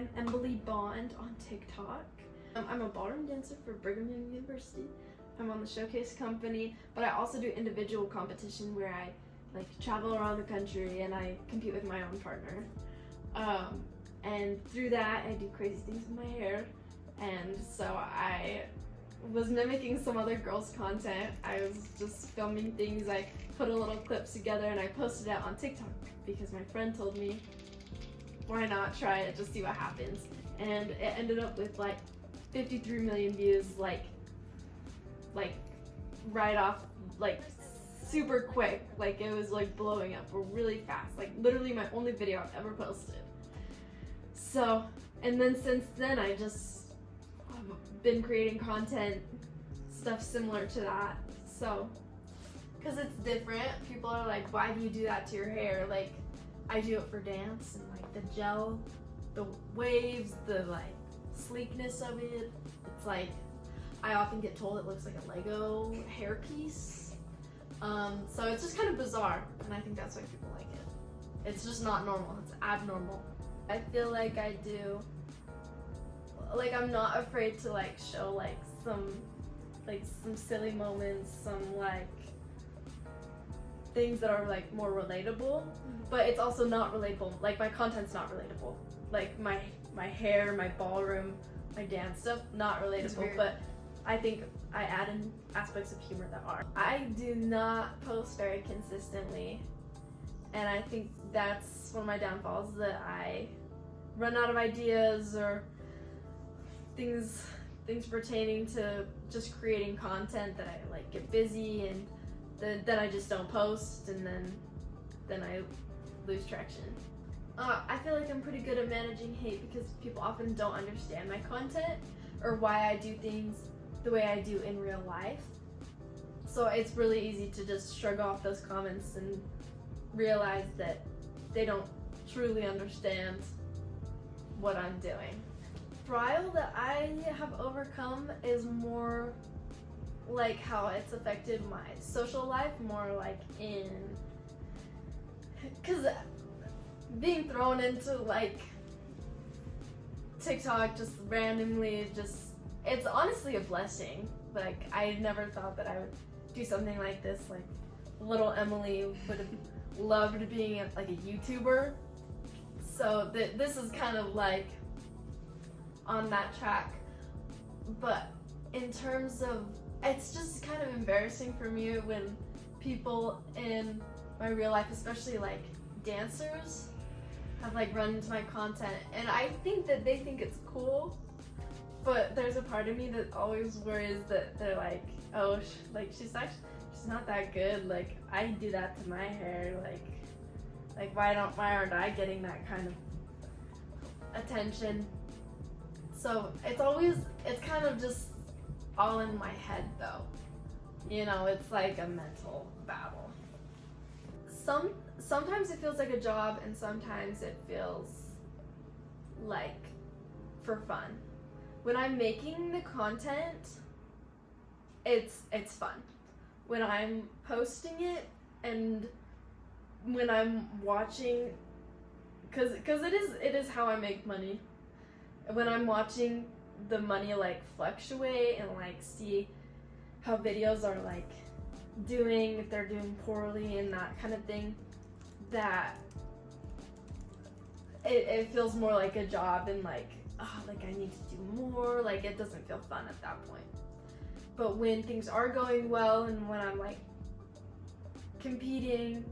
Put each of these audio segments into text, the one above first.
I'm Embily on TikTok. I'm a ballroom dancer for Brigham Young University. I'm on the Showcase company, but I also do individual competition where I travel around the country and I compete with my own partner. And through that, I do crazy things with my hair. And so I was mimicking some other girls' content. I was just filming things. I put a little clips together and I posted it on TikTok because my friend told me, why not try it, just see what happens. And it ended up with 53 million views, right off, super quick. It was blowing up really fast, literally my only video I've ever posted. So, and then since then I just have been creating content, stuff similar to that. So, because it's different, people are like, why do you do that to your hair? I do it for dance and the gel, the waves, the sleekness of it. It's I often get told it looks like a Lego hairpiece. So it's just kind of bizarre, and I think that's why people like it. It's just not normal, it's abnormal. I feel like I do, I'm not afraid to show some silly moments, some things that are more relatable, but it's also not relatable. My content's not relatable. My hair, my ballroom, my dance stuff, not relatable, but I think I add in aspects of humor that are. I do not post very consistently, and I think that's one of my downfalls, that I run out of ideas or things pertaining to just creating content, that I get busy and then I just don't post, and then I lose traction. I feel like I'm pretty good at managing hate because people often don't understand my content or why I do things the way I do in real life. So it's really easy to just shrug off those comments and realize that they don't truly understand what I'm doing. Trial that I have overcome is more how it's affected my social life, more because being thrown into TikTok just randomly, it's honestly a blessing. I never thought that I would do something like this. Little Emily would have loved being a YouTuber. So this is kind of on that track. But in terms of, it's just kind of embarrassing for me when people in my real life, especially dancers, have run into my content, and I think that they think it's cool, but there's a part of me that always worries that they're oh, she's not that good. I do that to my hair. Why aren't I getting that kind of attention? So it's kind of just all in my head though. It's a mental battle. Sometimes it feels like a job, and sometimes it feels for fun. When I'm making the content, it's fun. When I'm posting it and when I'm watching, because it is how I make money. When I'm watching the money fluctuate and see how videos are doing, if they're doing poorly and that kind of thing, that it feels more like a job, and I need to do more. It doesn't feel fun at that point. But when things are going well, and when I'm competing,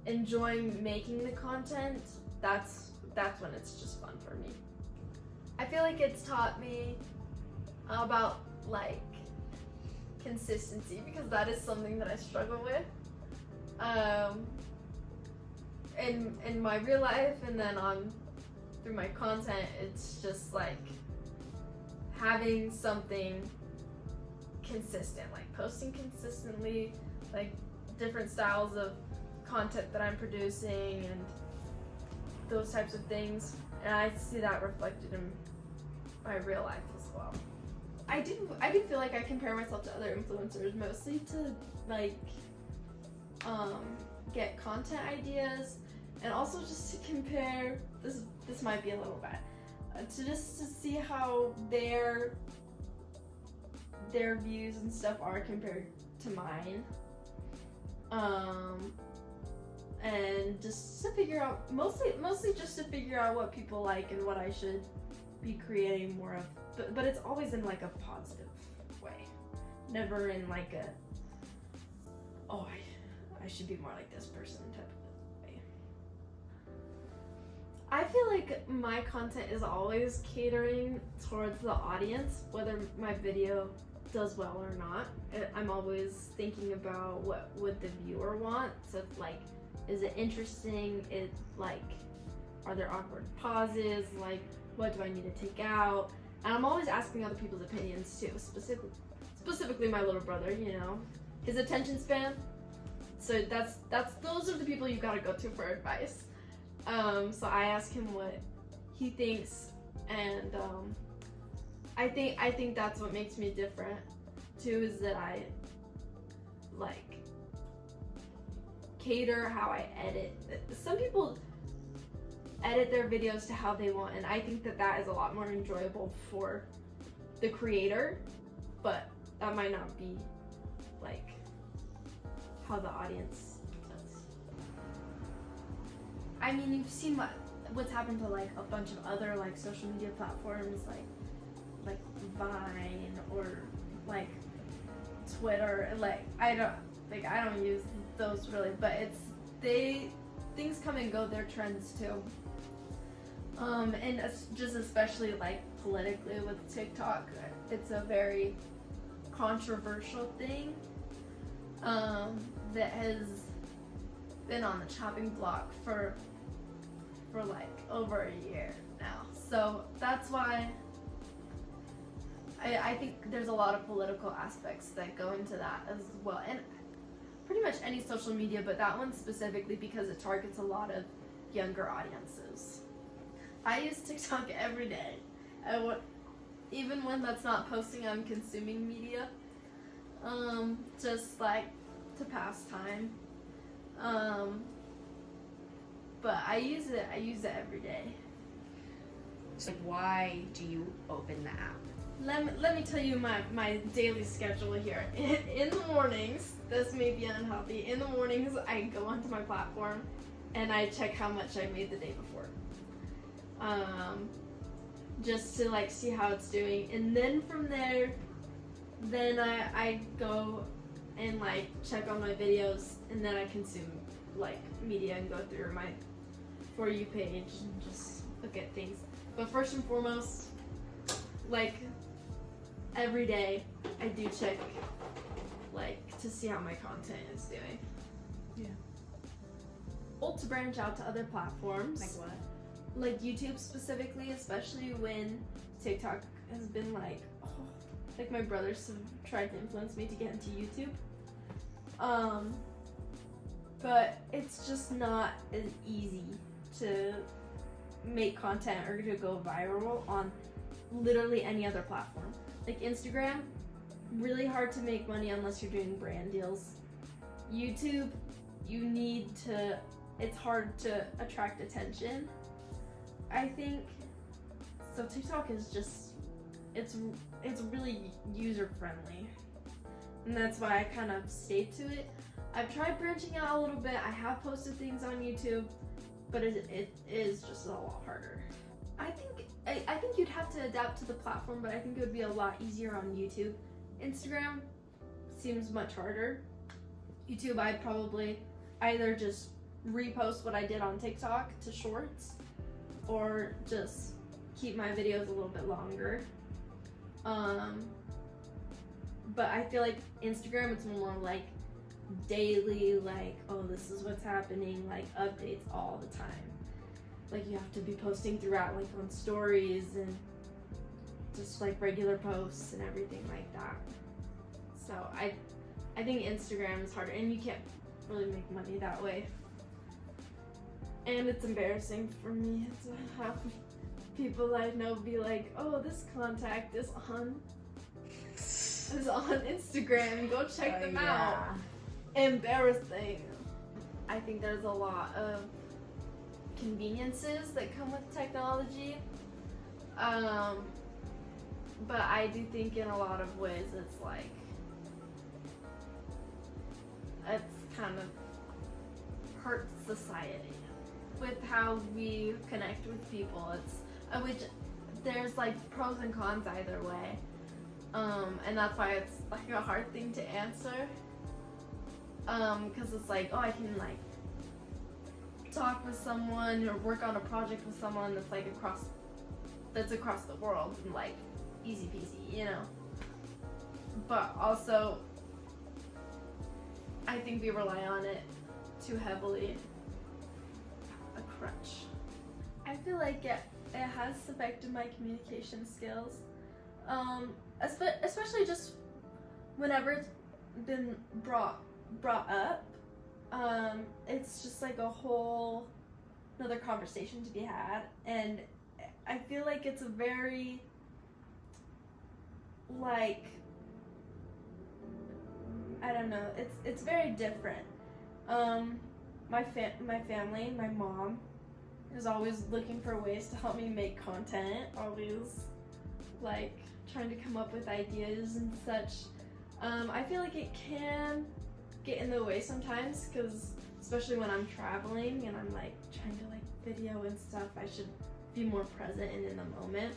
enjoying making the content, that's when it's just fun for me. I feel like it's taught me about consistency, because that is something that I struggle with in my real life, and then through my content. It's just having something consistent, posting consistently, different styles of content that I'm producing and those types of things, and I see that reflected in my real life as well. I do feel like I compare myself to other influencers, mostly to get content ideas, and also just to compare, this might be a little bad, to see how their views and stuff are compared to mine. And just to figure out, mostly just to figure out what people like and what I should be creating more of. But it's always in like a positive way, never in like a, oh, I should be more like this person type of way. I feel like my content is always catering towards the audience, whether my video does well or not. I'm always thinking about what would the viewer want. So like, is it interesting? It like, are there awkward pauses? Like, what do I need to take out? And I'm always asking other people's opinions too, specifically my little brother, you know, his attention span. So those are the people you've got to go to for advice. So I ask him what he thinks, and I think that's what makes me different too, is that I like cater how I edit. Some people edit their videos to how they want, and I think that is a lot more enjoyable for the creator, but that might not be like how the audience does. I mean, you've seen what's happened to like a bunch of other like social media platforms like Vine or like Twitter. Like I don't use those really, but things come and go, they're trends too. And just especially like politically with TikTok, it's a very controversial thing that has been on the chopping block for like over a year now. So that's why I think there's a lot of political aspects that go into that as well, and pretty much any social media, but that one specifically because it targets a lot of younger audiences. I use TikTok every day. Even when that's not posting, I'm consuming media, just like to pass time. But I use it every day. So why do you open the app? Let me tell you my daily schedule here. In the mornings, this may be unhealthy. In the mornings, I go onto my platform and I check how much I made the day before. Just to like see how it's doing, and then from there, then I go and like check on my videos, and then I consume like media and go through my For You page and just look at things. But first and foremost, like every day, I do check like to see how my content is doing. Yeah. Or to branch out to other platforms. Like what? Like YouTube specifically, especially when TikTok has been like, like my brothers have tried to influence me to get into YouTube. But it's just not as easy to make content or to go viral on literally any other platform. Like Instagram, really hard to make money unless you're doing brand deals. YouTube, it's hard to attract attention, I think. So TikTok is just, it's really user friendly, and that's why I kind of stayed to it. I've tried branching out a little bit. I have posted things on YouTube, but it is just a lot harder. I think you'd have to adapt to the platform, but I think it would be a lot easier on YouTube. Instagram seems much harder. YouTube, I'd probably either just repost what I did on TikTok to shorts, or just keep my videos a little bit longer. But I feel like Instagram, it's more like daily, like, oh, this is what's happening, like updates all the time. Like you have to be posting throughout, like on stories and just like regular posts and everything like that. So I think Instagram is harder, and you can't really make money that way. And it's embarrassing for me to have people I know be like, oh, this contact is on Instagram, go check them out. Embarrassing. I think there's a lot of conveniences that come with technology. But I do think in a lot of ways it's like, it's kind of hurts society with how we connect with people. It's which there's like pros and cons either way, and that's why it's like a hard thing to answer. Because it's like, oh, I can like talk with someone or work on a project with someone that's like across the world and like easy peasy, you know. But also, I think we rely on it too heavily. A crutch. I feel like it has affected my communication skills, especially just whenever it's been brought up. It's just like a whole another conversation to be had, and I feel like it's a very like, I don't know, it's very different. My family, my mom is always looking for ways to help me make content, always like trying to come up with ideas and such. I feel like it can get in the way sometimes, because especially when I'm traveling and I'm like trying to like video and stuff, I should be more present and in the moment,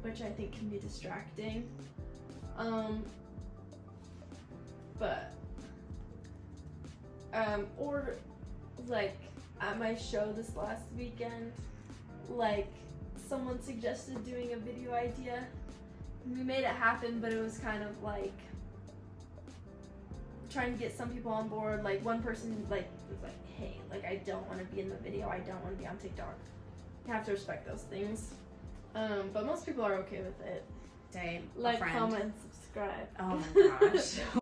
which I think can be distracting. Or like at my show this last weekend, like someone suggested doing a video idea. We made it happen, but it was kind of like trying to get some people on board. Like one person like was like, hey, like I don't want to be in the video, I don't want to be on TikTok. You have to respect those things. But most people are okay with it. Say, like, a friend. comment, subscribe. Oh my gosh.